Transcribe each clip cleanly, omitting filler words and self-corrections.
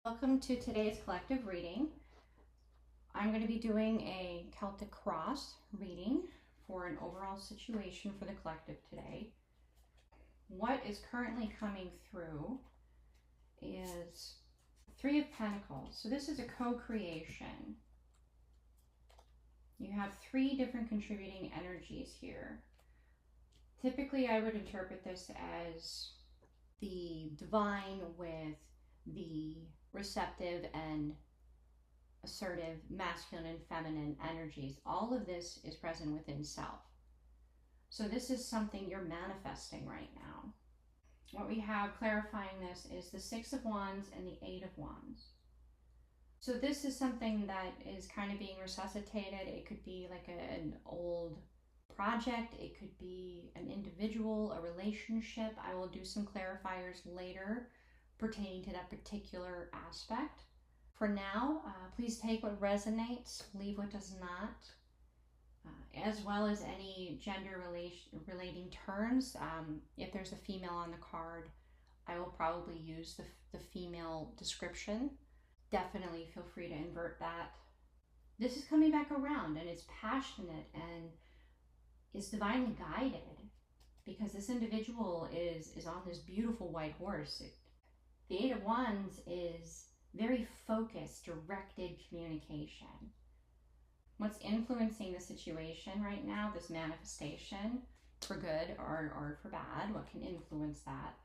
Welcome to today's collective reading. I'm going to be doing a Celtic Cross reading for an overall situation for the collective today. What is currently coming through is Three of Pentacles. So this is a co-creation. You have three different contributing energies here. Typically, I would interpret this as the divine with the receptive and assertive masculine and feminine energies. All of this is present within self. So this is something you're manifesting right now. What we have clarifying this is the Six of Wands and the Eight of Wands. So this is something that is kind of being resuscitated. It could be like an old project. It could be an individual, a relationship. I will do some clarifiers later pertaining to that particular aspect. For now, please take what resonates, leave what does not, as well as any gender relating terms. If there's a female on the card, I will probably use the female description. Definitely feel free to invert that. This is coming back around and it's passionate and is divinely guided because this individual is on this beautiful white horse. The Eight of Wands is very focused, directed communication. What's influencing the situation right now, this manifestation, for good or for bad, what can influence that?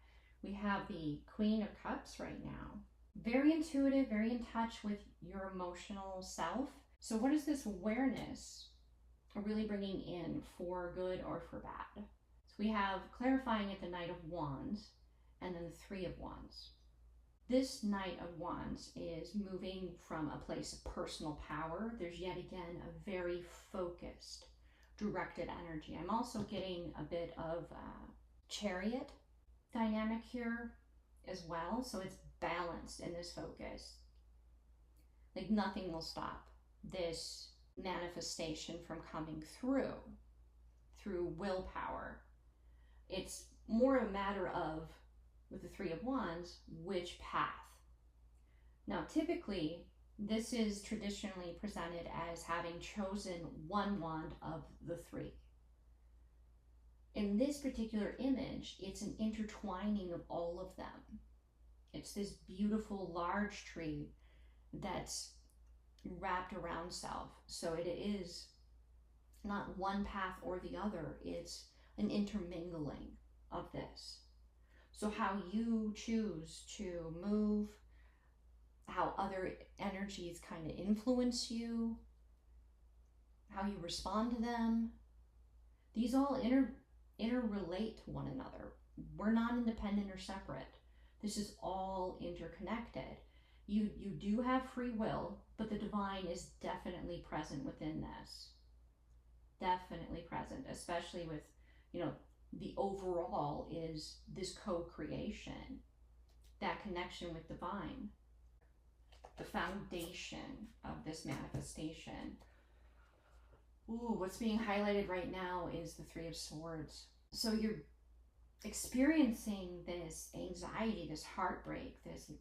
We have the Queen of Cups right now. Very intuitive, very in touch with your emotional self. So what is this awareness really bringing in for good or for bad? So we have clarifying at the Knight of Wands and then the Three of Wands. This Knight of Wands is moving from a place of personal power. There's yet again a very focused, directed energy. I'm also getting a bit of Chariot dynamic here as well. So it's balanced in this focus. Like nothing will stop this manifestation from coming through willpower. It's more a matter of, with the Three of Wands, which path. Now, typically, this is traditionally presented as having chosen one wand of the three. In this particular image, it's an intertwining of all of them. It's this beautiful large tree that's wrapped around self. So it is not one path or the other. It's an intermingling of this. So how you choose to move, how other energies kind of influence you, how you respond to them, these all interrelate to one another. We're not independent or separate. This is all interconnected. You do have free will, but the divine is definitely present within this. Definitely present, especially with, the overall is this co-creation, that connection with divine, the foundation of this manifestation. Ooh, what's being highlighted right now is the Three of Swords. So you're experiencing this anxiety, this heartbreak, this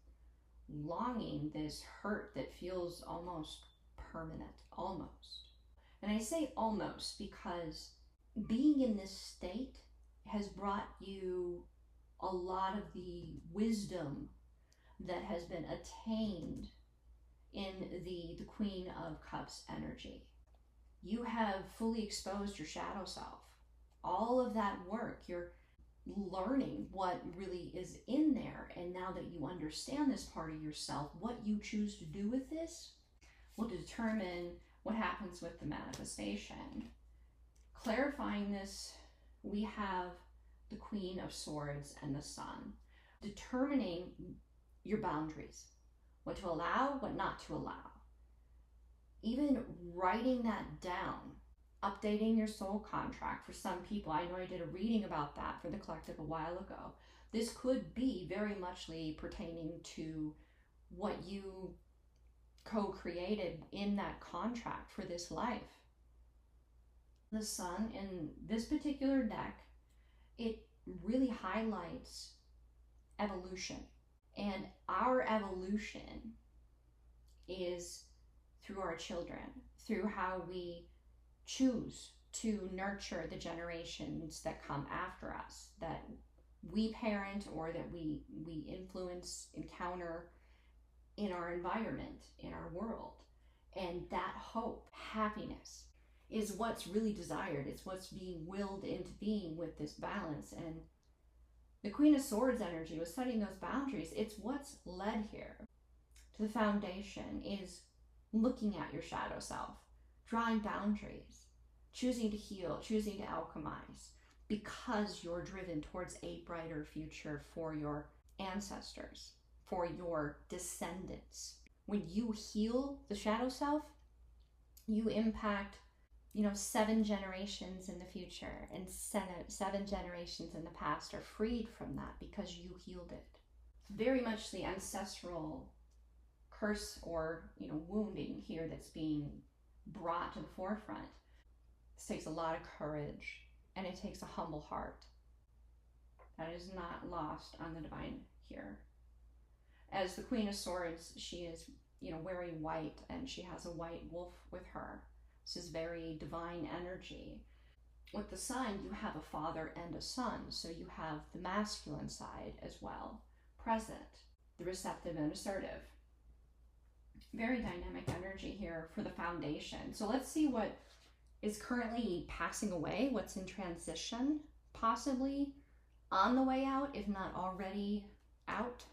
longing, this hurt that feels almost permanent, almost. And I say almost because being in this state has brought you a lot of the wisdom that has been attained in the Queen of Cups energy. You have fully exposed your shadow self. All of that work, you're learning what really is in there. And now that you understand this part of yourself, what you choose to do with this will determine what happens with the manifestation. Clarifying this, we have the Queen of Swords and the Sun. Determining your boundaries, what to allow, what not to allow. Even writing that down, updating your soul contract. For some people, I know I did a reading about that for the collective a while ago. This could be very muchly pertaining to what you co-created in that contract for this life. The Sun in this particular deck, it really highlights evolution. And our evolution is through our children, through how we choose to nurture the generations that come after us, that we parent or that we influence, encounter in our environment, in our world. And that hope, happiness, is what's really desired. It's what's being willed into being with this balance. And the Queen of Swords energy was setting those boundaries. It's what's led here to the foundation, is looking at your shadow self, drawing boundaries, choosing to heal, choosing to alchemize, because you're driven towards a brighter future for your ancestors, for your descendants. When you heal the shadow self, you impact, 7 generations in the future, and 7 generations in the past are freed from that because you healed it. It's very much the ancestral curse or wounding here that's being brought to the forefront. This takes a lot of courage, and it takes a humble heart. That is not lost on the divine here. As the Queen of Swords, she is wearing white, and she has a white wolf with her. This is very divine energy. With the Sun, you have a father and a son, so you have the masculine side as well present, the receptive and assertive. Very dynamic energy here for the foundation. So let's see what is currently passing away, what's in transition, possibly on the way out, if not already out.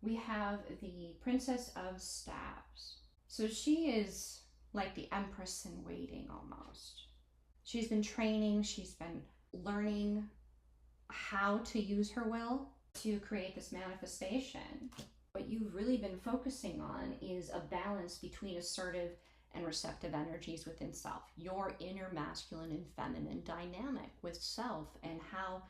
We have the Princess of Staves. So she is like the Empress in waiting almost. She's been training, she's been learning how to use her will to create this manifestation. What you've really been focusing on is a balance between assertive and receptive energies within self, your inner masculine and feminine dynamic with self, and how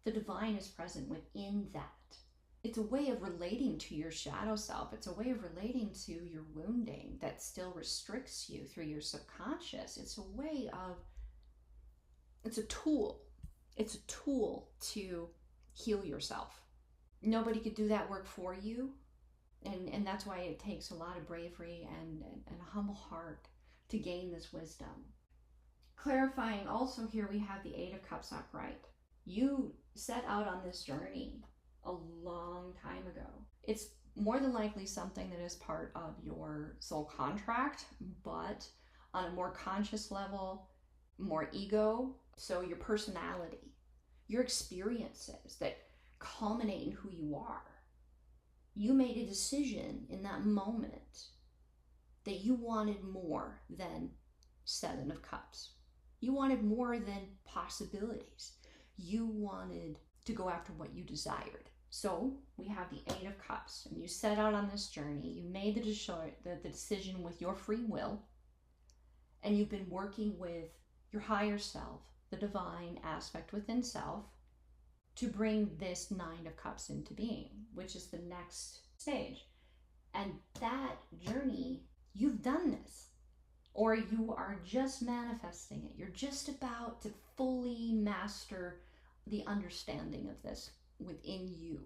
the divine is present within that. It's a way of relating to your shadow self. It's a way of relating to your wounding that still restricts you through your subconscious. It's a way of, it's a tool. It's a tool to heal yourself. Nobody could do that work for you. And that's why it takes a lot of bravery and a humble heart to gain this wisdom. Clarifying also here, we have the 8 of Cups upright. You set out on this journey a long time ago. It's more than likely something that is part of your soul contract, but on a more conscious level, more ego. So your personality, your experiences that culminate in who you are. You made a decision in that moment that you wanted more than 7 of Cups. You wanted more than possibilities. You wanted to go after what you desired. So we have the 8 of Cups, and you set out on this journey. You made the decision with your free will, and you've been working with your higher self, the divine aspect within self, to bring this 9 of Cups into being, which is the next stage. And that journey, you've done this, or you are just manifesting it. You're just about to fully master the understanding of this within you.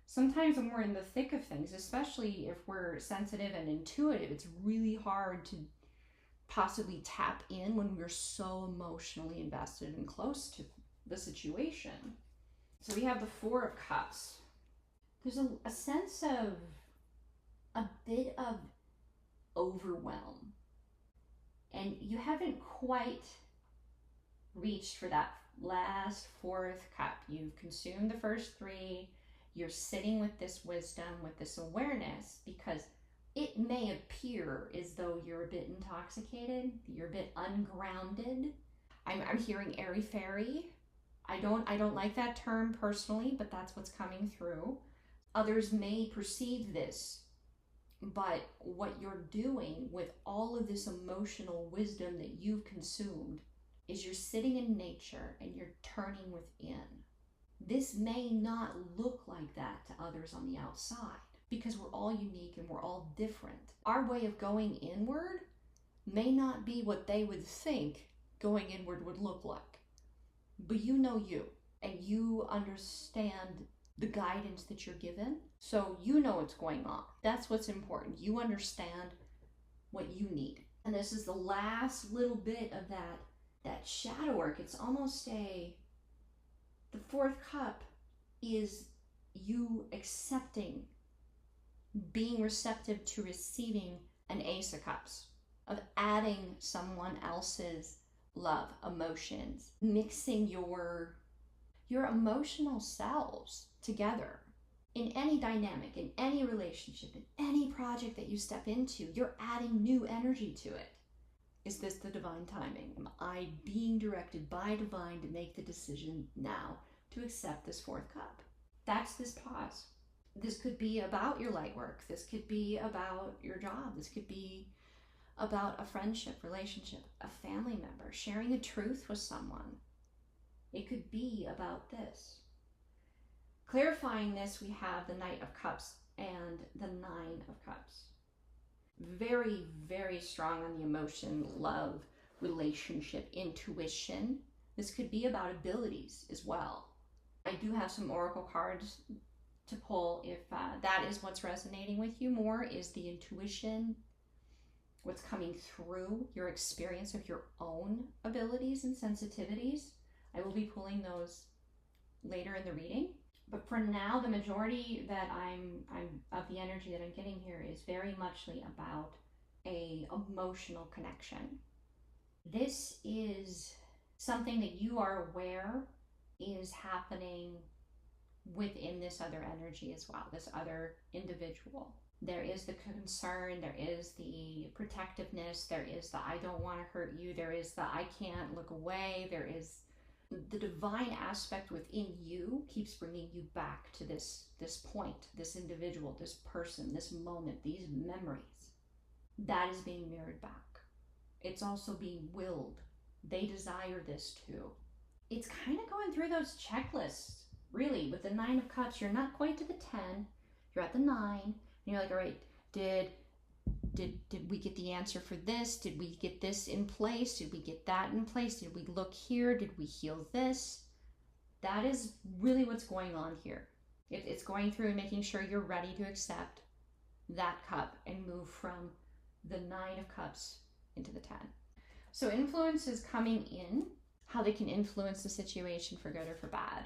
Sometimes when we're in the thick of things, especially if we're sensitive and intuitive, it's really hard to possibly tap in when we're so emotionally invested and close to the situation. So we have the 4 of Cups. There's a sense of a bit of overwhelm, and you haven't quite reached for that last 4th cup. You've consumed the first 3. You're sitting with this wisdom, with this awareness, because it may appear as though you're a bit intoxicated, you're a bit ungrounded. I'm hearing airy fairy. I don't like that term personally, but that's what's coming through. Others may perceive this, but what you're doing with all of this emotional wisdom that you've consumed is you're sitting in nature and you're turning within. This may not look like that to others on the outside because we're all unique and we're all different. Our way of going inward may not be what they would think going inward would look like. But you know you, and you understand the guidance that you're given. So you know what's going on. That's what's important. You understand what you need. And this is the last little bit of that shadow work. It's almost the fourth cup is you accepting, being receptive to receiving an Ace of Cups, of adding someone else's love, emotions, mixing your emotional selves together. In any dynamic, in any relationship, in any project that you step into, you're adding new energy to it. Is this the divine timing? Am I being directed by divine to make the decision now to accept this fourth cup? That's this pause. This could be about your light work. This could be about your job. This could be about a friendship, relationship, a family member, sharing the truth with someone. It could be about this. Clarifying this, we have the Knight of Cups and the Nine of Cups. Very, very strong on the emotion, love, relationship, intuition. This could be about abilities as well. I do have some oracle cards to pull if that is what's resonating with you more, is the intuition, what's coming through your experience of your own abilities and sensitivities. I will be pulling those later in the reading. But for now, the majority that I'm of the energy that I'm getting here is very muchly about a emotional connection. This is something that you are aware is happening within this other energy as well, this other individual. There is the concern, there is the protectiveness, there is the I don't want to hurt you, there is the I can't look away, there is the divine aspect within you keeps bringing you back to this point, this individual, this person, this moment, these memories. That is being mirrored back. It's also being willed. They desire this too. It's kind of going through those checklists, really. With the Nine of Cups, you're not quite to the 10, you're at the 9, and you're like, all right, did we get the answer for this? Did we get this in place? Did we get that in place? Did we look here? Did we heal this? That is really what's going on here. It's going through and making sure you're ready to accept that cup and move from the Nine of Cups into the 10. So influence is coming in, how they can influence the situation for good or for bad.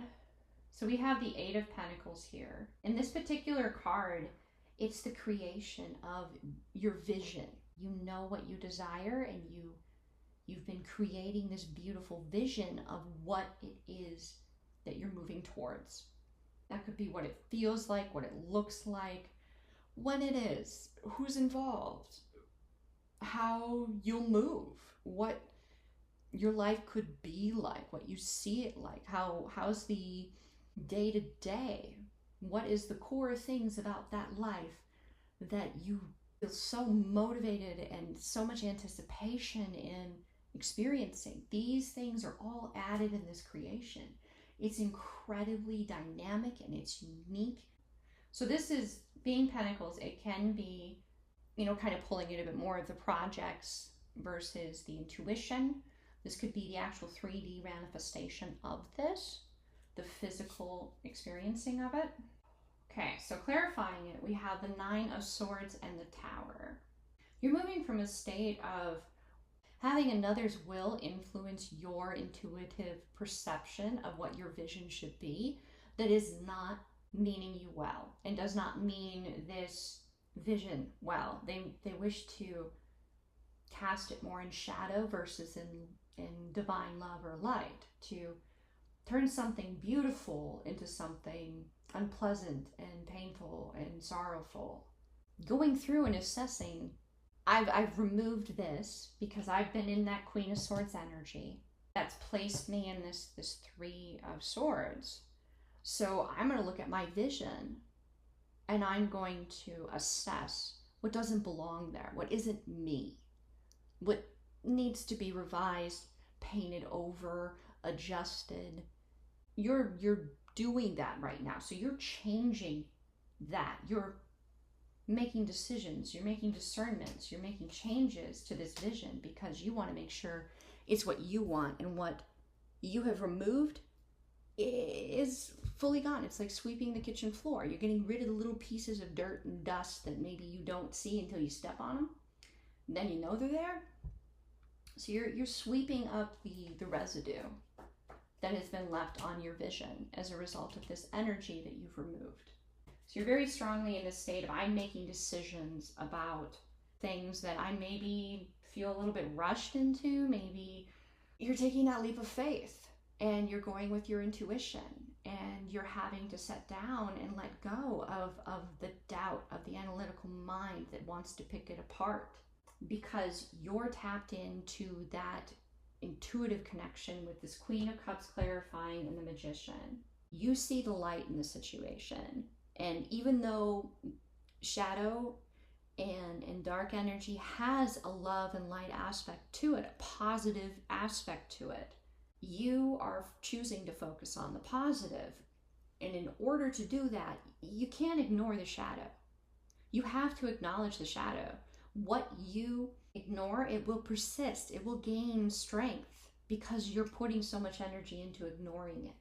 So we have the Eight of Pentacles here. In this particular card, it's the creation of your vision. You know what you desire, and you've been creating this beautiful vision of what it is that you're moving towards. That could be what it feels like, what it looks like, when it is, who's involved, how you'll move, what your life could be like, what you see it like, how's the day-to-day. What is the core things about that life that you feel so motivated and so much anticipation in experiencing? These things are all added in this creation. It's incredibly dynamic and it's unique. So this is being Pentacles. It can be, kind of pulling in a bit more of the projects versus the intuition. This could be the actual 3D manifestation of this, the physical experiencing of it. Okay, so clarifying it, we have the Nine of Swords and the Tower. You're moving from a state of having another's will influence your intuitive perception of what your vision should be that is not meaning you well and does not mean this vision well. They wish to cast it more in shadow versus in divine love or light, to turn something beautiful into something unpleasant and painful and sorrowful. Going through and assessing, I've removed this because I've been in that Queen of Swords energy. That's placed me in this Three of Swords. So I'm going to look at my vision and I'm going to assess what doesn't belong there, what isn't me, what needs to be revised, painted over, adjusted. You're doing that right now. So you're changing that. You're making decisions, you're making discernments, you're making changes to this vision because you want to make sure it's what you want, and what you have removed is fully gone. It's like sweeping the kitchen floor. You're getting rid of the little pieces of dirt and dust that maybe you don't see until you step on them. And then you know they're there. So you're sweeping up the residue that has been left on your vision as a result of this energy that you've removed. So you're very strongly in this state of, I'm making decisions about things that I maybe feel a little bit rushed into. Maybe you're taking that leap of faith and you're going with your intuition, and you're having to set down and let go of the doubt of the analytical mind that wants to pick it apart, because you're tapped into that intuitive connection with this Queen of Cups clarifying and the Magician. You see the light in the situation, and even though shadow and dark energy has a love and light aspect to it, a positive aspect to it, you are choosing to focus on the positive. And in order to do that, you can't ignore the shadow. You have to acknowledge the shadow. What you ignore, it will persist. It will gain strength because you're putting so much energy into ignoring it.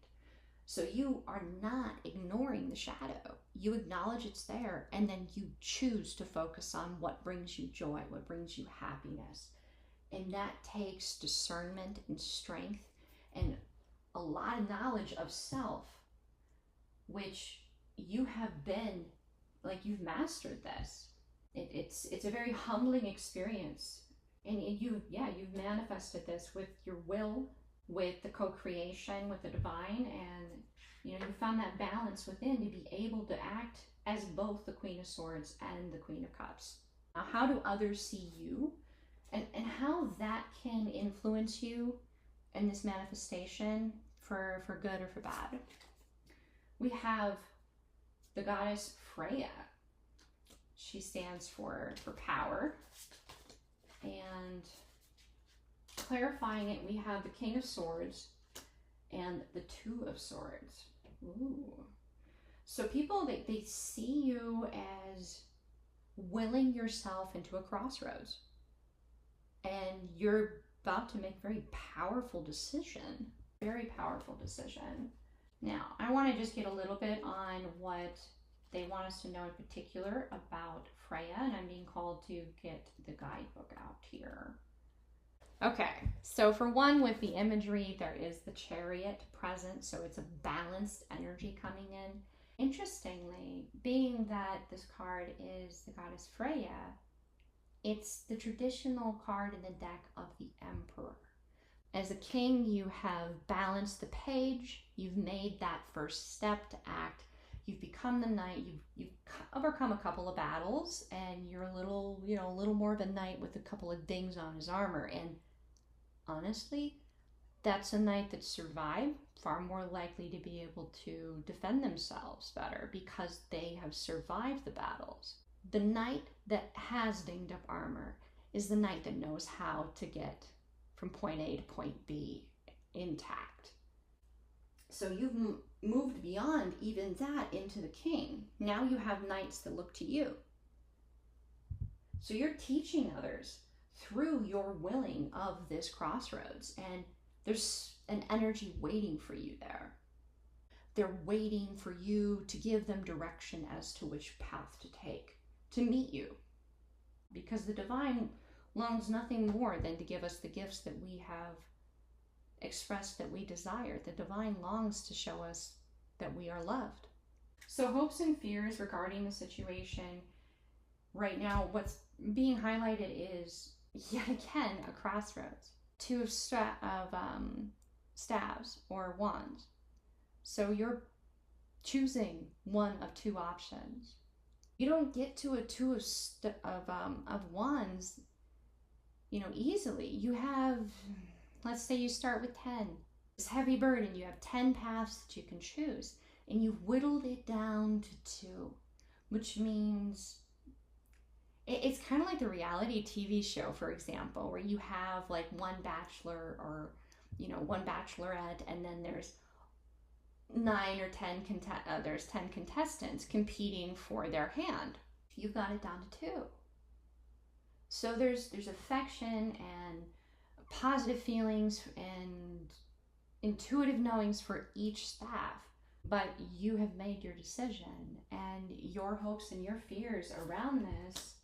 So you are not ignoring the shadow. You acknowledge it's there, and then you choose to focus on what brings you joy, what brings you happiness. And that takes discernment and strength and a lot of knowledge of self, which you have been, like, you've mastered this. It's a very humbling experience. And you've manifested this with your will, with the co-creation, with the divine, and you found that balance within to be able to act as both the Queen of Swords and the Queen of Cups. Now, how do others see you, and how that can influence you in this manifestation for good or for bad? We have the goddess Freya. She stands for power. And clarifying it, we have the King of Swords and the Two of Swords. Ooh. So people, they see you as willing yourself into a crossroads. And you're about to make a very powerful decision. Very powerful decision. Now, I want to just get a little bit on what they want us to know in particular about Freya, and I'm being called to get the guidebook out here. Okay, so for one, with the imagery, there is the Chariot present, so it's a balanced energy coming in. Interestingly, being that this card is the goddess Freya, it's the traditional card in the deck of the Emperor. As a king, you have balanced the page, you've made that first step to act, you've become the knight, you've overcome a couple of battles, and you're a little more of a knight with a couple of dings on his armor. And honestly, that's a knight that survived, far more likely to be able to defend themselves better because they have survived the battles. The knight that has dinged up armor is the knight that knows how to get from point A to point B intact. So you've moved beyond even that into the king. Now you have knights that look to you. So you're teaching others through your willing of this crossroads, and there's an energy waiting for you there. They're waiting for you to give them direction as to which path to take to meet you, because the divine longs nothing more than to give us the gifts that we have expressed that we desire. The divine longs to show us that we are loved. So hopes and fears regarding the situation right now, what's being highlighted is yet again a crossroads. Two of staves or wands. So you're choosing one of two options. You don't get to a two of wands, easily. You have, let's say you start with 10. This heavy burden, you have 10 paths that you can choose, and you've whittled it down to 2, which means it's kind of like the reality TV show, for example, where you have like one bachelor or, one bachelorette, and then there's 9 or 10 there's 10 contestants competing for their hand. You've got it down to 2. So there's affection and positive feelings and intuitive knowings for each staff. But you have made your decision, and your hopes and your fears around this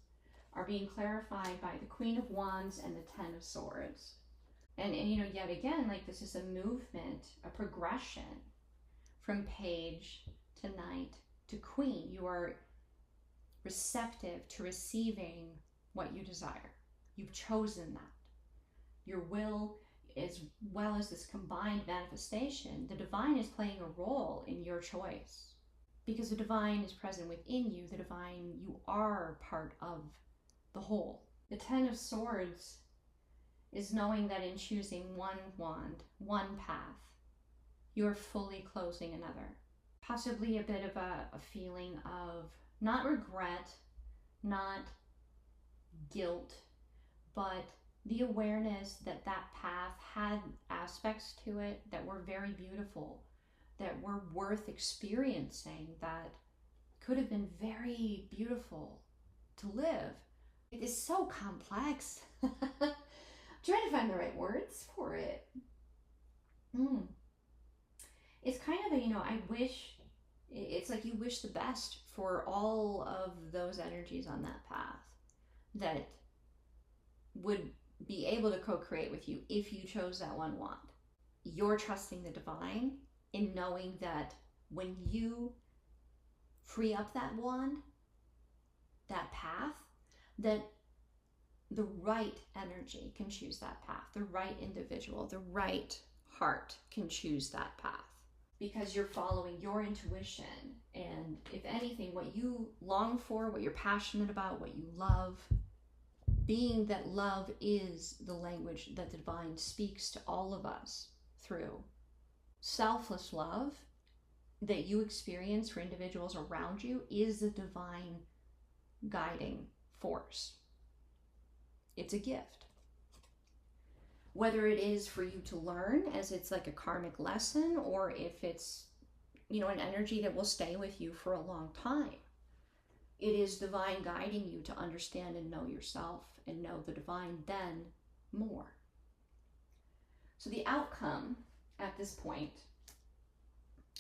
are being clarified by the Queen of Wands and the Ten of Swords. And yet again, like, this is a movement, a progression from page to knight to queen. You are receptive to receiving what you desire. You've chosen that. Your will, as well as this combined manifestation, the divine is playing a role in your choice. Because the divine is present within you, the divine, you are part of the whole. The Ten of Swords is knowing that in choosing one wand, one path, you're fully closing another. Possibly a bit of a feeling of not regret, not guilt, but the awareness that that path had aspects to it that were very beautiful, that were worth experiencing, that could have been very beautiful to live. It is so complex. Trying to find the right words for it. It's kind of a, I wish, it's like you wish the best for all of those energies on that path that would be able to co-create with you if you chose that one wand. You're trusting the divine in knowing that when you free up that wand, that path, that the right energy can choose that path. The right individual, the right heart can choose that path. Because you're following your intuition. And if anything, what you long for, what you're passionate about, what you love, being that love is the language that the divine speaks to all of us through. Selfless love that you experience for individuals around you is the divine guiding force. It's a gift. Whether it is for you to learn as it's like a karmic lesson, or if it's, an energy that will stay with you for a long time. It is divine guiding you to understand and know yourself and know the divine then more. So the outcome at this point,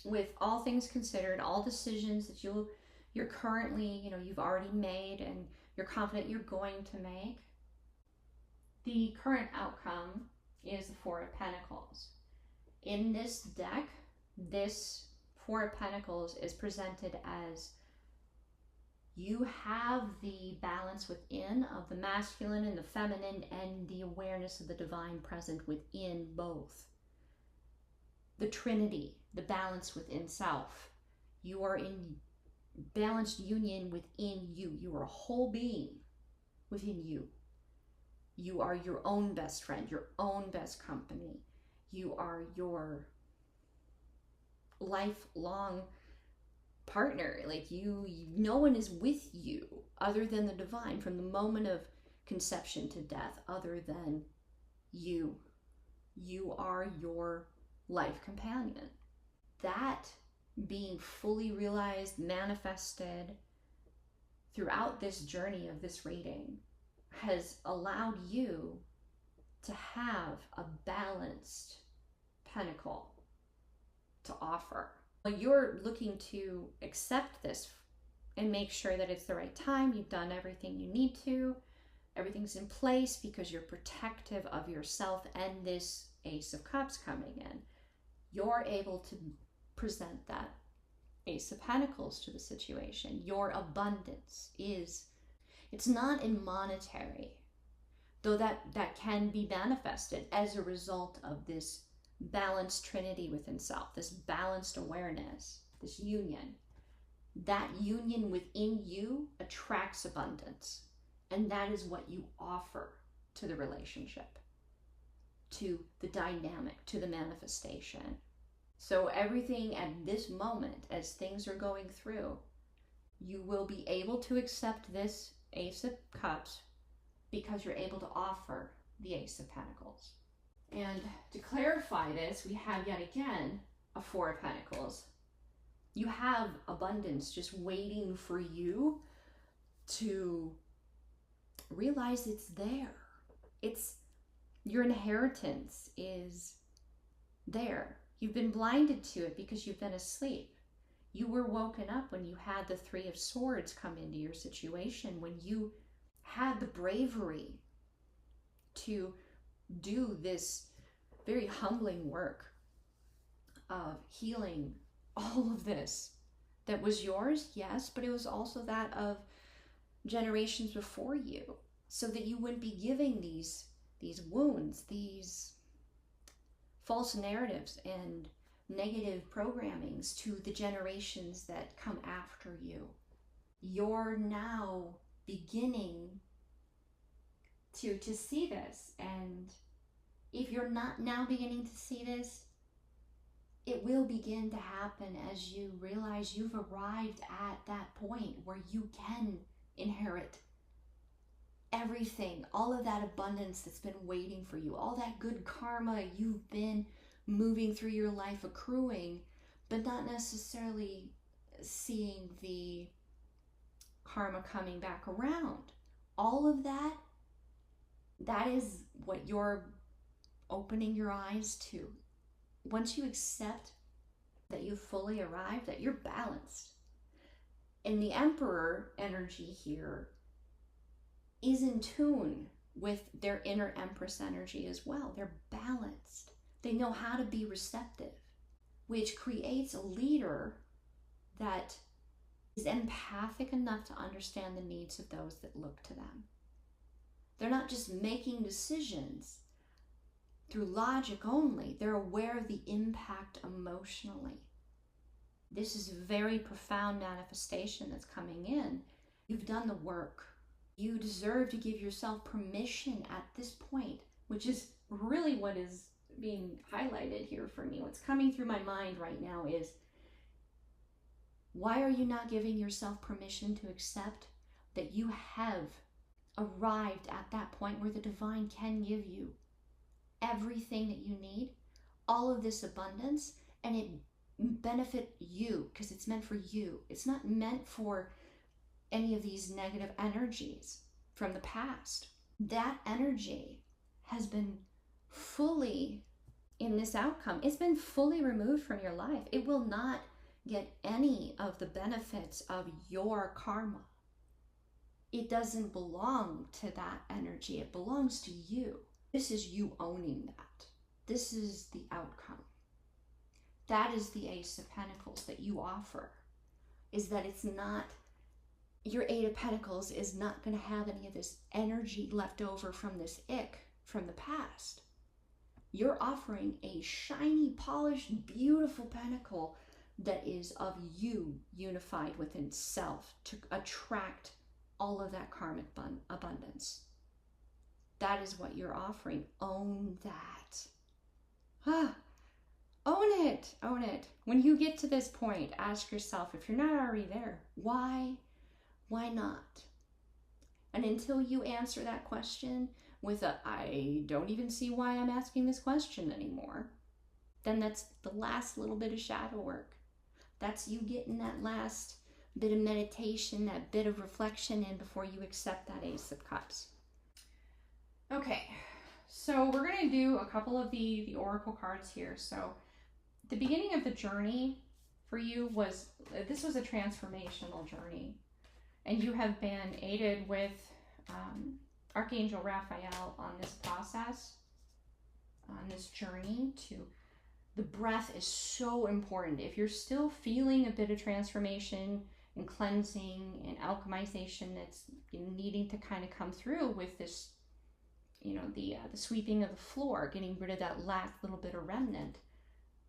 with all things considered, all decisions that you're currently, you've already made and you're confident you're going to make, the current outcome is the Four of Pentacles. In this deck, this Four of Pentacles is presented as you have the balance within of the masculine and the feminine and the awareness of the divine present within both. The Trinity, the balance within self. You are in balanced union within you. You are a whole being within you. You are your own best friend, your own best company. You are your lifelong partner. Like no one is with you other than the divine from the moment of conception to death, other than you. You are your life companion. That being fully realized, manifested throughout this journey of this reading has allowed you to have a balanced pentacle to offer. When you're looking to accept this and make sure that it's the right time, you've done everything you need to, everything's in place because you're protective of yourself and this Ace of Cups coming in, you're able to present that Ace of Pentacles to the situation. Your abundance is, it's not in monetary, though that can be manifested as a result of this balanced trinity within self, this balanced awareness, this union. That union within you attracts abundance. And that is what you offer to the relationship, to the dynamic, to the manifestation. So everything at this moment, as things are going through, you will be able to accept this Ace of Cups because you're able to offer the Ace of Pentacles. And to clarify this, we have yet again a Four of Pentacles. You have abundance just waiting for you to realize it's there. It's your inheritance is there. You've been blinded to it because you've been asleep. You were woken up when you had the Three of Swords come into your situation, when you had the bravery to do this very humbling work of healing all of this that was yours, yes, but it was also that of generations before you, so that you wouldn't be giving these wounds, these false narratives and negative programmings to the generations that come after you. You're now beginning to see this, and if you're not now beginning to see this, it will begin to happen as you realize you've arrived at that point where you can inherit everything, all of that abundance that's been waiting for you, all that good karma you've been moving through your life accruing, but not necessarily seeing the karma coming back around. All of that, that is what you're opening your eyes to. Once you accept that you've fully arrived, that you're balanced. And the Emperor energy here is in tune with their inner Empress energy as well. They're balanced. They know how to be receptive, which creates a leader that is empathic enough to understand the needs of those that look to them. They're not just making decisions through logic only. They're aware of the impact emotionally. This is a very profound manifestation that's coming in. You've done the work. You deserve to give yourself permission at this point, which is really what is being highlighted here for me. What's coming through my mind right now is, why are you not giving yourself permission to accept that you have arrived at that point where the divine can give you everything that you need, all of this abundance, and it benefit you because it's meant for you. It's not meant for any of these negative energies from the past. That energy has been fully, in this outcome, it's been fully removed from your life. It will not get any of the benefits of your karma. It doesn't belong to that energy. It belongs to you. This is you owning that. This is the outcome. That is the Ace of Pentacles that you offer, is that it's not, your Eight of Pentacles is not going to have any of this energy left over from this ick from the past. You're offering a shiny, polished, beautiful pentacle that is of you unified within self to attract all of that karmic abundance. That is what you're offering. Own that. Own it. Own it. When you get to this point, ask yourself, if you're not already there, why? Why not? And until you answer that question with a, I don't even see why I'm asking this question anymore, then that's the last little bit of shadow work. That's you getting that last bit of meditation, that bit of reflection in before you accept that Ace of Cups. Okay, so we're going to do a couple of the oracle cards here. So the beginning of the journey for you was, this was a transformational journey. And you have been aided with Archangel Raphael on this process, on this journey to, the breath is so important. If you're still feeling a bit of transformation and cleansing and alchemization that's needing to kind of come through with this, you know, the sweeping of the floor, getting rid of that last little bit of remnant,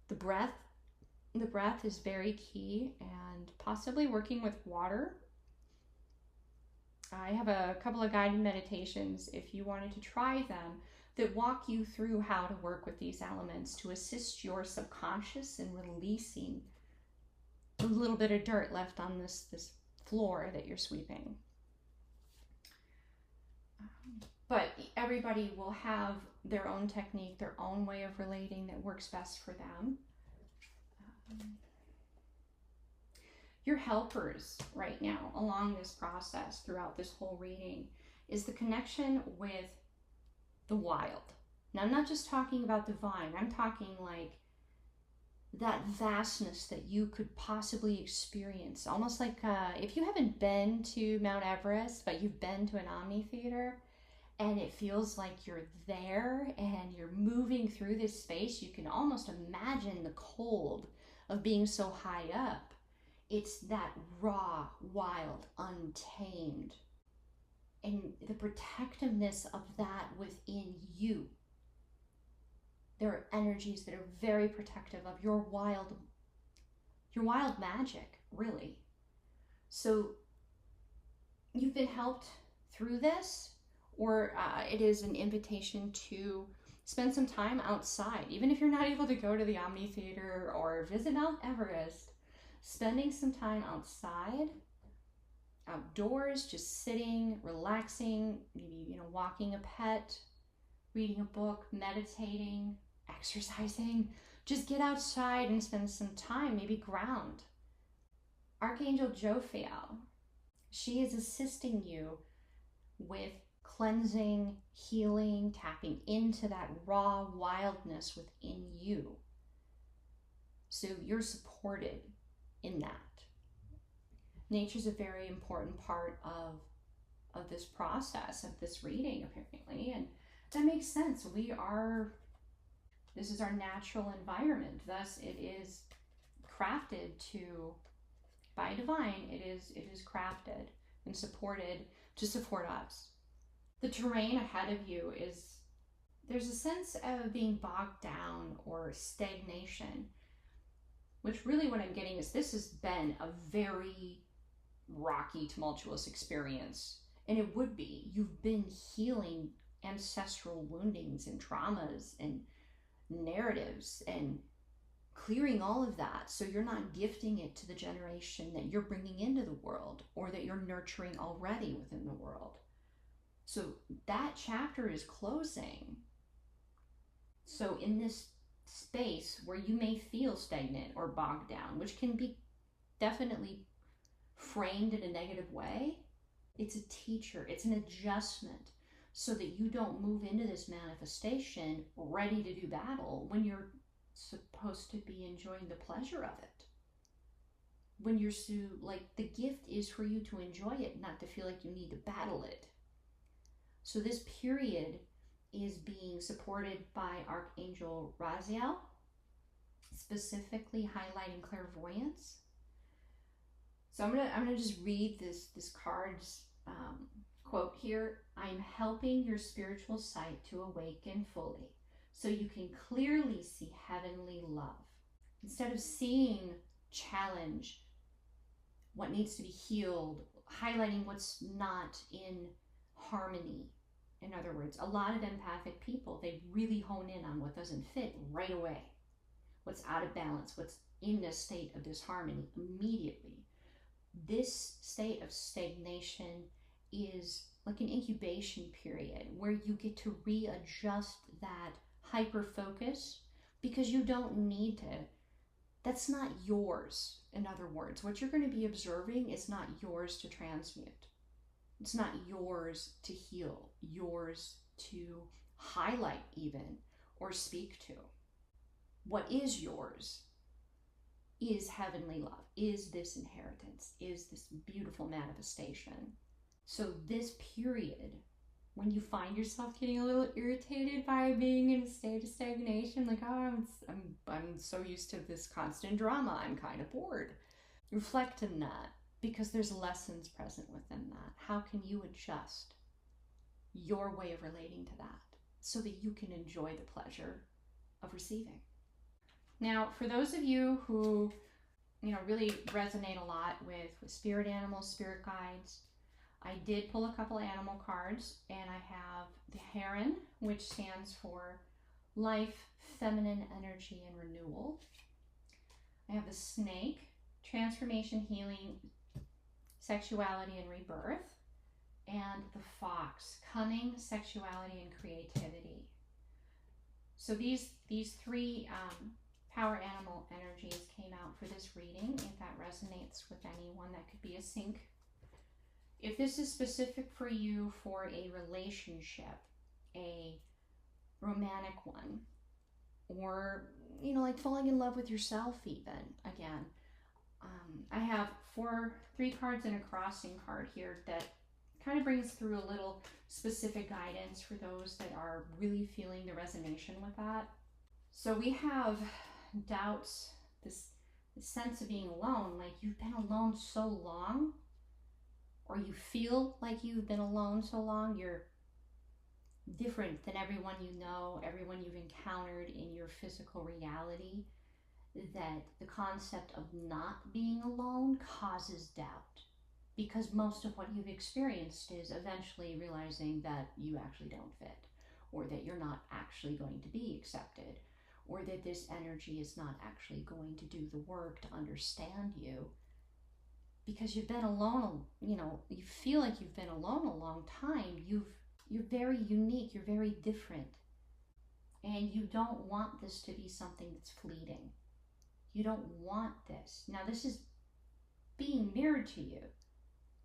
the breath is very key, and possibly working with water. I have a couple of guided meditations, if you wanted to try them, that walk you through how to work with these elements to assist your subconscious in releasing a little bit of dirt left on this floor that you're sweeping. But everybody will have their own technique, their own way of relating that works best for them. Your helpers right now along this process throughout this whole reading is the connection with the wild. Now, I'm not just talking about divine. I'm talking like that vastness that you could possibly experience. Almost like if you haven't been to Mount Everest, but you've been to an amphitheater, and it feels like you're there and you're moving through this space, you can almost imagine the cold of being so high up. It's that raw, wild, untamed, and the protectiveness of that within you. There are energies that are very protective of your wild magic, really. So you've been helped through this, or it is an invitation to spend some time outside. Even if you're not able to go to the amphitheater or visit Mount Everest, spending some time outside, outdoors, just sitting, relaxing, maybe, walking a pet, reading a book, meditating, exercising. Just get outside and spend some time, maybe ground. Archangel Jophiel, she is assisting you with cleansing, healing, tapping into that raw wildness within you. So you're supported in that. Nature's a very important part of this process, of this reading, apparently, and that makes sense. This is our natural environment, thus it is crafted by divine, it is crafted and supported to support us. The terrain ahead of you there's a sense of being bogged down or stagnation, which really what I'm getting is this has been a very rocky, tumultuous experience. And it would be. You've been healing ancestral woundings and traumas and narratives and clearing all of that, so you're not gifting it to the generation that you're bringing into the world or that you're nurturing already within the world. So that chapter is closing. So in this space where you may feel stagnant or bogged down, which can be definitely framed in a negative way, it's a teacher, it's an adjustment, so that you don't move into this manifestation ready to do battle when you're supposed to be enjoying the pleasure of it. When you're the gift is for you to enjoy it, not to feel like you need to battle it. So this period is being supported by Archangel Raziel, specifically highlighting clairvoyance. So I'm gonna just read this card's quote here. I'm helping your spiritual sight to awaken fully, so you can clearly see heavenly love. Instead of seeing challenge, what needs to be healed, highlighting what's not in harmony. In other words, a lot of empathic people, they really hone in on what doesn't fit right away, what's out of balance, what's in a state of disharmony immediately. This state of stagnation is like an incubation period where you get to readjust that hyper focus, because you don't need to. That's not yours. In other words, what you're going to be observing is not yours to transmute. It's not yours to heal, yours to highlight even or speak to. What is yours is heavenly love, is this inheritance, is this beautiful manifestation. So this period, when you find yourself getting a little irritated by being in a state of stagnation, like, oh, I'm so used to this constant drama, I'm kind of bored. Reflect in that, because there's lessons present within that. How can you adjust your way of relating to that so that you can enjoy the pleasure of receiving? Now, for those of you who, really resonate a lot with spirit animals, spirit guides, I did pull a couple of animal cards, and I have the heron, which stands for life, feminine energy, and renewal. I have the snake, transformation, healing, sexuality, and rebirth. And the fox, cunning, sexuality, and creativity. So these three power animal energies came out for this reading. If that resonates with anyone, that could be a sync. If this is specific for you for a relationship, a romantic one, or, you know, like falling in love with yourself even again. I have 3 cards and a crossing card here that kind of brings through a little specific guidance for those that are really feeling the resonance with that. So we have doubts, this sense of being alone, like you've been alone so long, or you feel like you've been alone so long, you're different than everyone you know, everyone you've encountered in your physical reality, that the concept of not being alone causes doubt. Because most of what you've experienced is eventually realizing that you actually don't fit, or that you're not actually going to be accepted, or that this energy is not actually going to do the work to understand you. Because you've been alone, you know, you feel like you've been alone a long time. You're very unique, you're very different. And you don't want this to be something that's fleeting. You don't want this. Now this is being mirrored to you,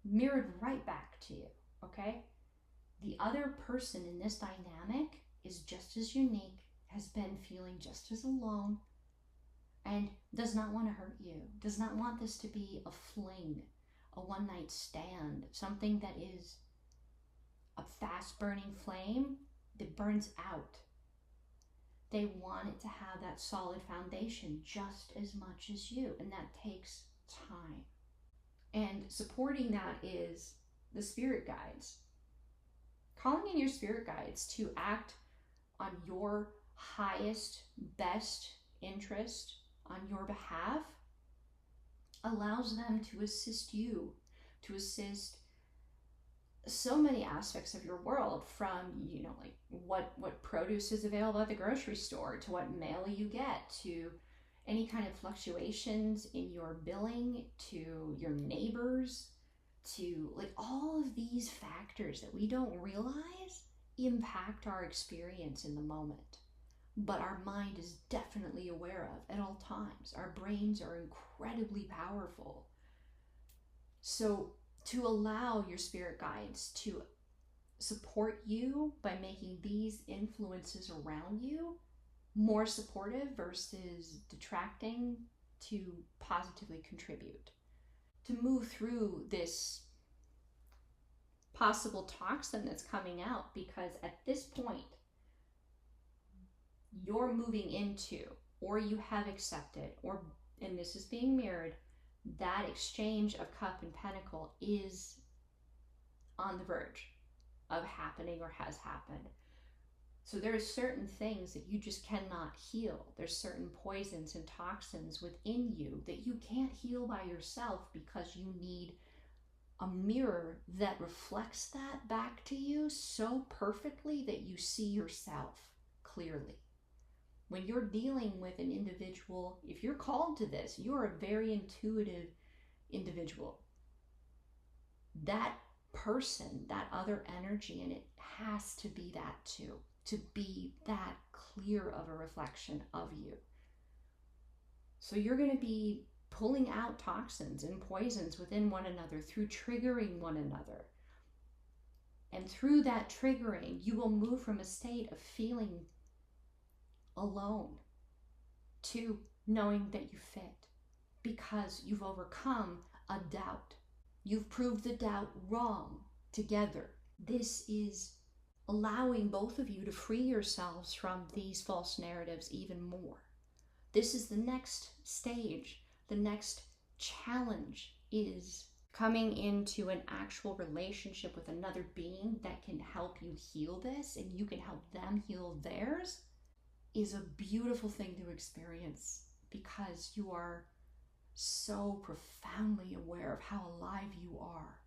mirrored right back to you, okay? The other person in this dynamic is just as unique, has been feeling just as alone, and does not want to hurt you, does not want this to be a fling, a one-night stand, something that is a fast-burning flame that burns out. They want it to have that solid foundation just as much as you, and that takes time. And supporting that is the spirit guides. Calling in your spirit guides to act on your highest, best interest on your behalf allows them to assist you, to assist so many aspects of your world, from, you know, like what produce is available at the grocery store, to what mail you get, to any kind of fluctuations in your billing, to your neighbors, to like all of these factors that we don't realize impact our experience in the moment, but our mind is definitely aware of at all times. Our brains are incredibly powerful. So to allow your spirit guides to support you by making these influences around you more supportive versus detracting, to positively contribute, to move through this possible toxin that's coming out, because at this point you're moving into, or you have accepted, or, and this is being mirrored, that exchange of cup and pentacle is on the verge of happening or has happened. So there are certain things that you just cannot heal. There's certain poisons and toxins within you that you can't heal by yourself, because you need a mirror that reflects that back to you so perfectly that you see yourself clearly. When you're dealing with an individual, if you're called to this, you're a very intuitive individual. That person, that other energy, and it has to be that too, to be that clear of a reflection of you. So you're going to be pulling out toxins and poisons within one another through triggering one another. And through that triggering, you will move from a state of feeling alone to knowing that you fit, because you've overcome a doubt. You've proved the doubt wrong together. This is allowing both of you to free yourselves from these false narratives even more. This is the next stage. The next challenge is coming into an actual relationship with another being that can help you heal this, and you can help them heal theirs, is a beautiful thing to experience, because you are so profoundly aware of how alive you are.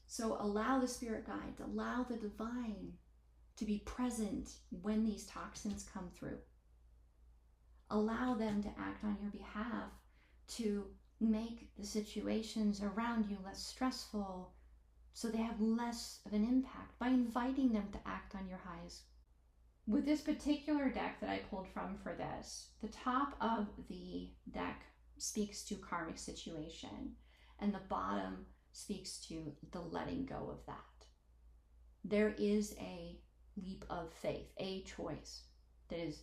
So allow the spirit guides, allow the divine to be present when these toxins come through. Allow them to act on your behalf, to make the situations around you less stressful, so they have less of an impact, by inviting them to act on your highs. With this particular deck that I pulled from for this, the top of the deck speaks to karmic situation, and the bottom speaks to the letting go of that. There is a leap of faith, a choice that is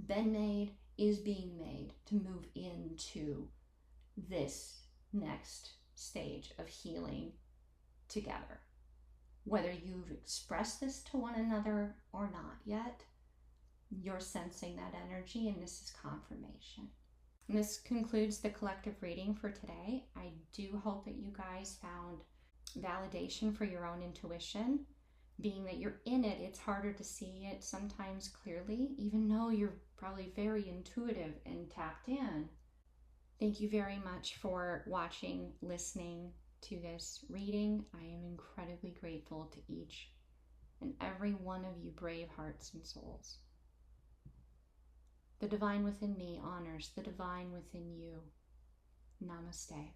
been made, is being made to move into this next stage of healing together. Whether you've expressed this to one another or not yet, you're sensing that energy, and this is confirmation. And this concludes the collective reading for today. I do hope that you guys found validation for your own intuition. Being that you're in it, it's harder to see it sometimes clearly, even though you're probably very intuitive and tapped in. Thank you very much for watching, listening to this reading. I am incredibly grateful to each and every one of you brave hearts and souls. The divine within me honors the divine within you. Namaste.